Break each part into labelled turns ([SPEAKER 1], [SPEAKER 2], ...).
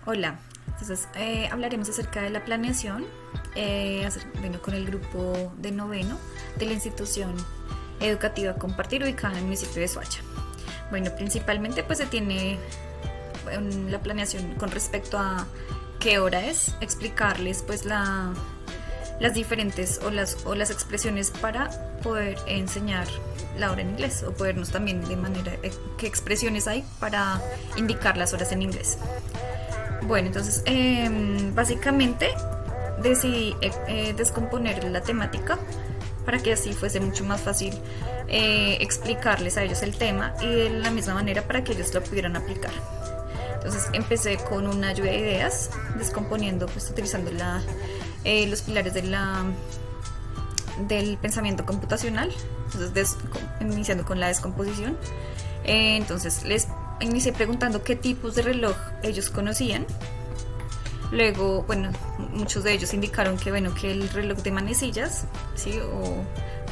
[SPEAKER 1] Hola, entonces hablaremos acerca de la planeación, con el grupo de noveno de la institución educativa Compartir ubicada en el municipio de Soacha. Bueno, principalmente pues se tiene la planeación con respecto a qué hora es, explicarles pues las diferentes o las expresiones para poder enseñar la hora en inglés o podernos también de manera qué expresiones hay para indicar las horas en inglés. Bueno, entonces básicamente decidí descomponer la temática para que así fuese mucho más fácil explicarles a ellos el tema y de la misma manera para que ellos lo pudieran aplicar. Entonces empecé con una lluvia de ideas, descomponiendo, pues utilizando los pilares del pensamiento computacional, entonces iniciando con la descomposición. Entonces les inicié preguntando qué tipos de reloj ellos conocían. Luego, bueno, muchos de ellos indicaron que, bueno, que el reloj de manecillas, ¿sí? O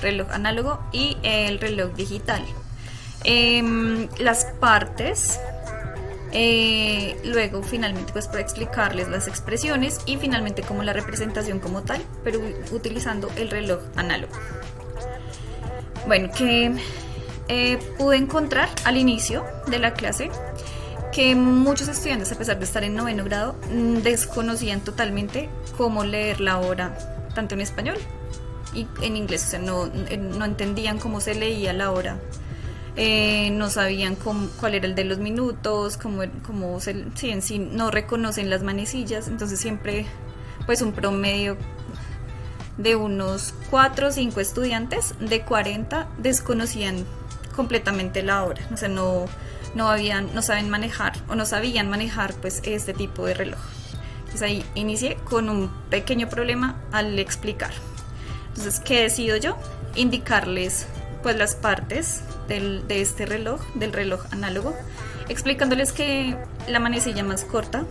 [SPEAKER 1] reloj análogo y el reloj digital. Las partes, luego finalmente pues para explicarles las expresiones y finalmente como la representación como tal, pero utilizando el reloj análogo. Bueno, que pude encontrar al inicio de la clase que muchos estudiantes, a pesar de estar en noveno grado, desconocían totalmente cómo leer la hora, tanto en español y en inglés. O sea, no entendían cómo se leía la hora, no sabían cuál era el de los minutos, sí, en sí no reconocen las manecillas. Entonces siempre pues un promedio de unos 4 o 5 estudiantes de 40 desconocían completamente la hora. O sea, no saben manejar o no sabían manejar pues este tipo de reloj. Entonces ahí inicié con un pequeño problema al explicar. Entonces, ¿qué decido yo? Indicarles pues las partes de este reloj, del reloj análogo, explicándoles que la manecilla más corta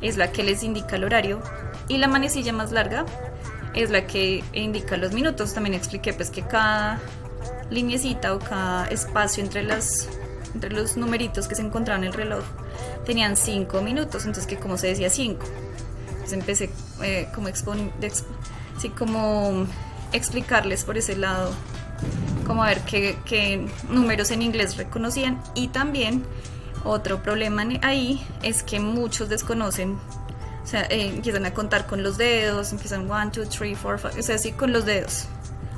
[SPEAKER 1] es la que les indica el horario y la manecilla más larga es la que indica los minutos. También expliqué pues que cada lineecita o cada espacio entre los numeritos que se encontraban en el reloj tenían 5 minutos, entonces que como se decía 5. Entonces empecé como explicarles por ese lado, como a ver qué números en inglés reconocían. Y también otro problema ahí es que muchos desconocen. O sea, empiezan a contar con los dedos, empiezan 1, 2, 3, 4, 5, o sea, así con los dedos.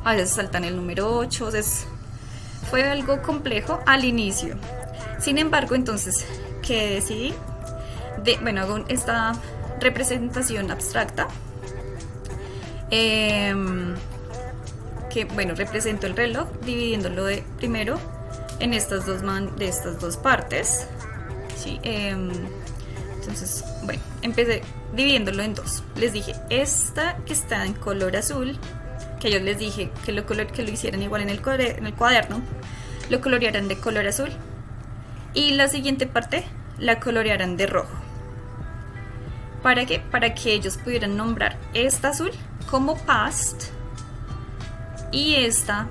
[SPEAKER 1] A veces saltan el número 8, o sea, fue algo complejo al inicio. Sin embargo, entonces, ¿qué decidí? Hago esta representación abstracta, represento el reloj dividiéndolo primero en estas dos partes, ¿sí? Entonces, bueno, empecé dividiéndolo en dos. Les dije, esta que está en color azul, que yo les dije que lo hicieran igual en el cuaderno, lo colorearan de color azul, y la siguiente parte la colorearan de rojo. ¿Para qué? Para que ellos pudieran nombrar esta azul como past y esta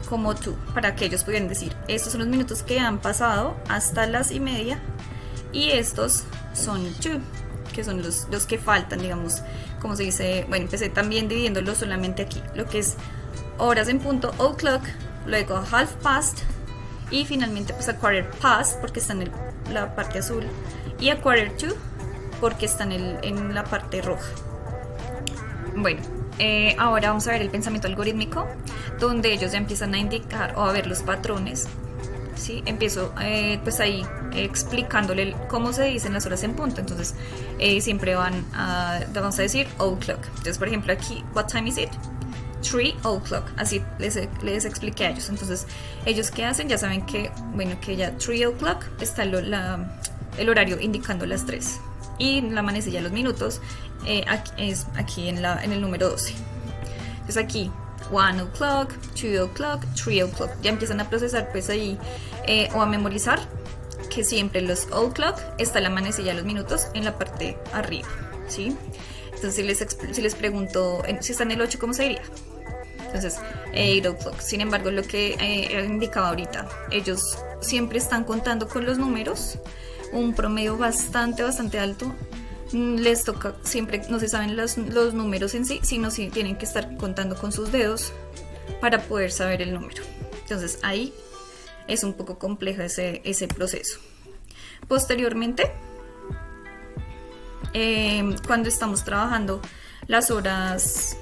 [SPEAKER 1] como to, para que ellos pudieran decir, estos son los minutos que han pasado hasta las 1:30 y estos son to, que son los que faltan, digamos, como se dice. Bueno, empecé también dividiéndolo solamente aquí, lo que es horas en punto, o'clock, luego half past y finalmente pues a quarter past porque está en la parte azul y a quarter to porque está en la parte roja. Bueno, ahora vamos a ver el pensamiento algorítmico, donde ellos ya empiezan a indicar o a ver los patrones. ¿Sí? Empiezo pues ahí explicándole cómo se dicen las horas en punto. Entonces siempre vamos a decir o'clock. Entonces, por ejemplo, aquí, what time is it? 3 o'clock. Así les expliqué a ellos. Entonces, ellos qué hacen, ya saben que, bueno, que ya 3 o'clock está el horario indicando las 3. Y la manecilla, los minutos, es aquí en el número 12. Entonces aquí 1 o'clock, 2 o'clock, 3 o'clock. Ya empiezan a procesar pues ahí o a memorizar que siempre los o'clock está la manecilla, los minutos en la parte arriba, ¿sí? Entonces si les pregunto si está en el 8, ¿cómo se diría? Entonces 8 o'clock. Sin embargo, lo que indicaba ahorita, ellos siempre están contando con los números, un promedio bastante alto, les toca siempre, no se saben los números en sí, sino si tienen que estar contando con sus dedos para poder saber el número. Entonces ahí es un poco complejo ese proceso. Posteriormente, cuando estamos trabajando las horas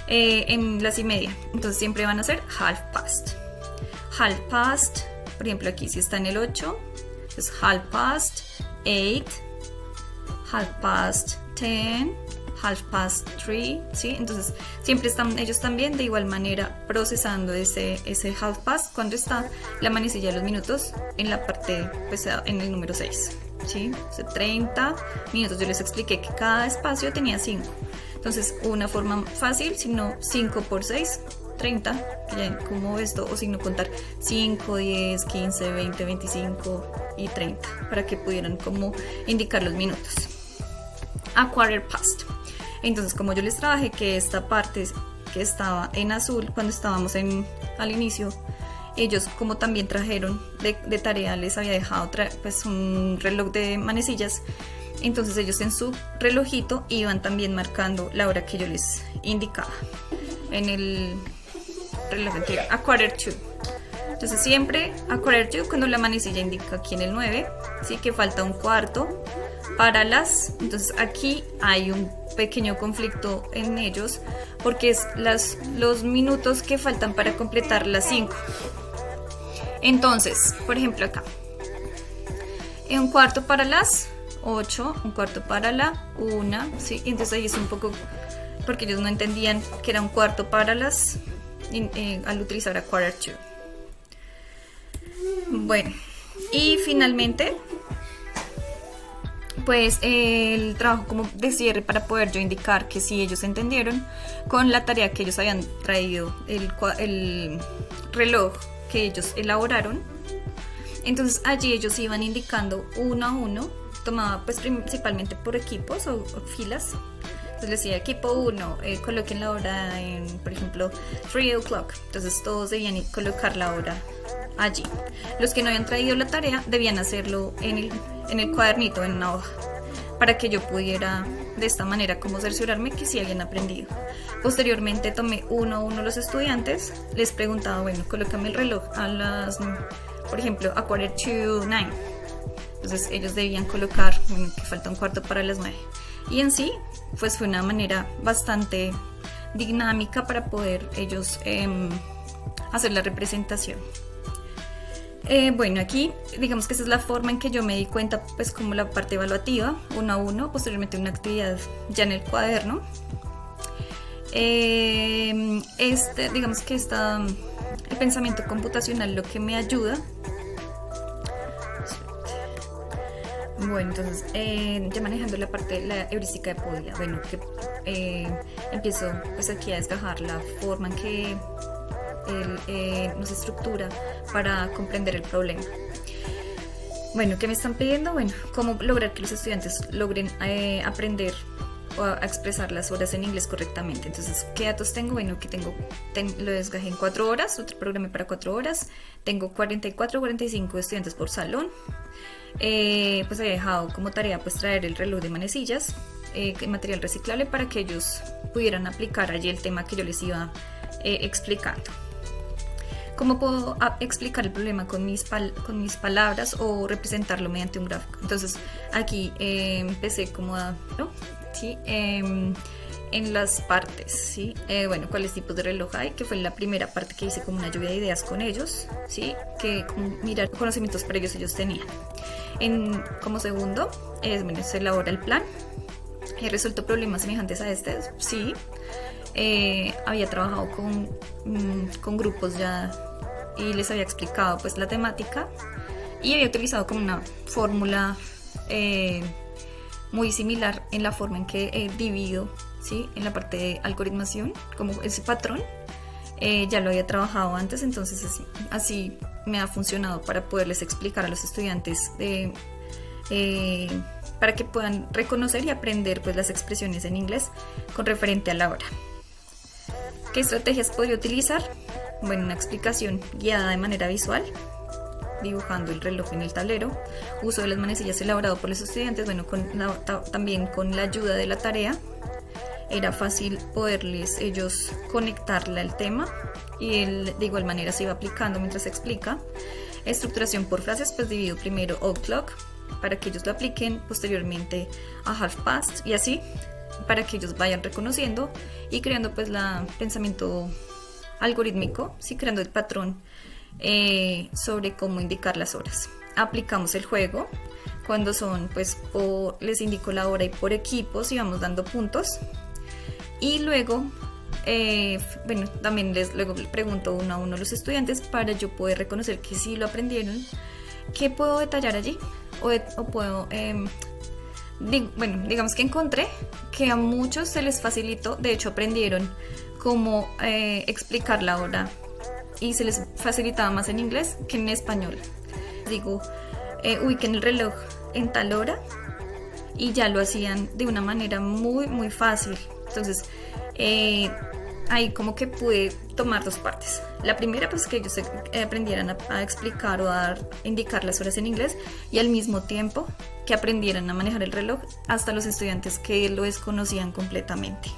[SPEAKER 1] en las y media, entonces siempre van a ser half past. Half past, por ejemplo aquí si está en el 8, es half past 8, half past 10, half past 3, ¿sí? Entonces siempre están ellos también de igual manera procesando ese half past cuando está la manecilla de los minutos en la parte, pues en el número 6, ¿sí? O sea, 30 minutos. Yo les expliqué que cada espacio tenía 5. Entonces, una forma fácil, si no 5 por 6, 30, que ya como esto, o si no contar 5, 10, 15, 20, 25 y 30, para que pudieran como indicar los minutos. A quarter past. Entonces, como yo les trabajé que esta parte que estaba en azul cuando estábamos al inicio, ellos como también trajeron de tarea, les había dejado pues un reloj de manecillas. Entonces ellos en su relojito iban también marcando la hora que yo les indicaba en el reloj anterior, a quarter to. Entonces siempre a quarter to, cuando la manecilla indica aquí en el 9, ¿sí? Que falta un cuarto para las. Entonces aquí hay un pequeño conflicto en ellos porque es los minutos que faltan para completar las 5. Entonces, por ejemplo acá, un cuarto para las 8, un cuarto para la 1, ¿sí? Entonces ahí es un poco, porque ellos no entendían que era un cuarto para las, al utilizar a quarter to. Bueno, y finalmente, pues el trabajo como de cierre para poder yo indicar que sí ellos entendieron con la tarea que ellos habían traído, el reloj que ellos elaboraron. Entonces allí ellos iban indicando uno a uno, tomaba pues principalmente por equipos o filas. Entonces les decía equipo 1, coloquen la hora en, por ejemplo, 3 o'clock. Entonces todos debían colocar la hora allí. Los que no habían traído la tarea debían hacerlo en el cuadernito, en una hoja, para que yo pudiera de esta manera como cerciorarme que sí habían aprendido. Posteriormente tomé uno a uno los estudiantes, les preguntaba, bueno, colócame el reloj a las, por ejemplo, a quarter to 9. Entonces ellos debían colocar, bueno, que falta un cuarto para las 9. Y en sí, pues fue una manera bastante dinámica para poder ellos hacer la representación. Bueno, aquí digamos que esa es la forma en que yo me di cuenta, pues como la parte evaluativa, uno a uno, posteriormente una actividad ya en el cuaderno. Digamos que el pensamiento computacional lo que me ayuda. Bueno, entonces ya manejando la parte de la heurística de Podium, bueno, que empiezo pues aquí a desgajar la forma en que nos estructura para comprender el problema. Bueno, ¿qué me están pidiendo? Bueno, cómo lograr que los estudiantes logren aprender o a expresar las horas en inglés correctamente. Entonces, ¿qué datos tengo? Bueno, que lo desgajé en 4 horas, otro programa para 4 horas, tengo 44, 45 estudiantes por salón. Pues había dejado como tarea pues traer el reloj de manecillas, material reciclable, para que ellos pudieran aplicar allí el tema que yo les iba explicando. ¿Cómo puedo explicar el problema con mis palabras o representarlo mediante un gráfico? Entonces aquí empecé como ¿sí? En las partes, ¿sí? Bueno, cuáles tipos de reloj hay, que fue la primera parte que hice como una lluvia de ideas con ellos, ¿sí? Que mirar conocimientos previos ellos tenían. Como segundo, se elabora el plan. He resuelto problemas semejantes a este, sí. Había trabajado con grupos ya y les había explicado pues la temática y había utilizado como una fórmula muy similar en la forma en que divido, ¿sí? En la parte de algoritmación, como ese patrón ya lo había trabajado antes, entonces así me ha funcionado para poderles explicar a los estudiantes para que puedan reconocer y aprender pues las expresiones en inglés con referente a la hora. ¿Qué estrategias podría utilizar? Bueno, una explicación guiada de manera visual. dibujando el reloj en el tablero, uso de las manecillas elaborado por los estudiantes, bueno, también con la ayuda de la tarea. Era fácil poderles ellos conectarla al tema y él de igual manera se iba aplicando mientras se explica. Estructuración por frases, pues divido primero o'clock para que ellos lo apliquen, posteriormente a half past y así para que ellos vayan reconociendo y creando pues el pensamiento algorítmico, sí, creando el patrón sobre cómo indicar las horas. Aplicamos el juego cuando son pues les indico la hora y por equipos y vamos dando puntos y luego bueno, también luego le pregunto uno a uno a los estudiantes para yo poder reconocer que sí lo aprendieron, qué puedo detallar allí o puedo bueno, digamos que encontré que a muchos se les facilitó, de hecho aprendieron cómo explicar la hora y se les facilitaba más en inglés que en español. Digo, ubiquen el reloj en tal hora y ya lo hacían de una manera muy fácil. Entonces ahí como que pude tomar dos partes. La primera pues que ellos aprendieran a explicar o a indicar las horas en inglés y al mismo tiempo que aprendieran a manejar el reloj hasta los estudiantes que lo desconocían completamente.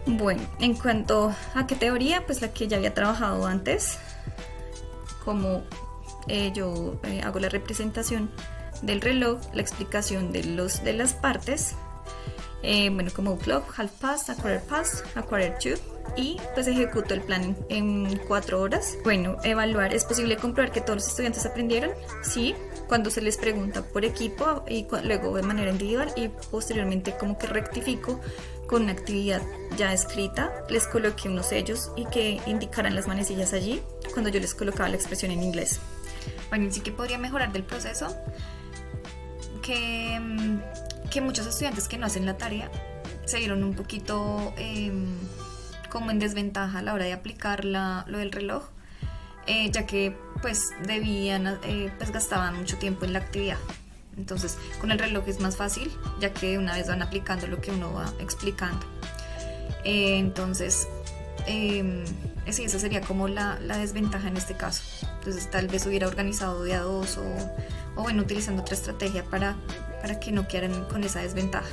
[SPEAKER 1] Bueno, en cuanto a qué teoría, pues la que ya había trabajado antes, como yo hago la representación del reloj, la explicación de las partes, bueno, como clock, half past, a quarter to, y pues ejecuto el plan en 4 horas. Bueno, evaluar, ¿es posible comprobar que todos los estudiantes aprendieron? Sí, cuando se les pregunta por equipo y luego de manera individual y posteriormente como que rectifico con una actividad ya escrita, les coloqué unos sellos y que indicaran las manecillas allí cuando yo les colocaba la expresión en inglés. Bueno, sí que podría mejorar del proceso que muchos estudiantes que no hacen la tarea se vieron un poquito como en desventaja a la hora de aplicar lo del reloj, ya que pues pues gastaban mucho tiempo en la actividad. Entonces con el reloj es más fácil, ya que una vez van aplicando lo que uno va explicando. Entonces sí, esa sería como la desventaja en este caso. Entonces tal vez hubiera organizado de a dos o bueno, utilizando otra estrategia para que no quedaran con esa desventaja.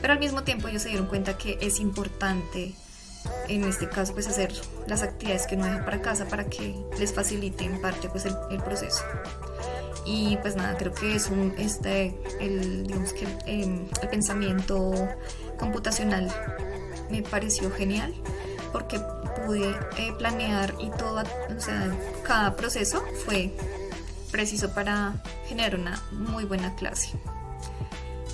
[SPEAKER 1] Pero al mismo tiempo ellos se dieron cuenta que es importante en este caso pues hacer las actividades que uno deja para casa para que les facilite en parte pues el proceso. Y pues nada, creo que es digamos que el pensamiento computacional me pareció genial porque pude planear y todo, o sea, cada proceso fue preciso para generar una muy buena clase.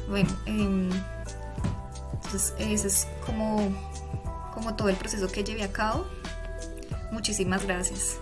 [SPEAKER 1] Bueno, entonces ese es como todo el proceso que llevé a cabo. Muchísimas gracias.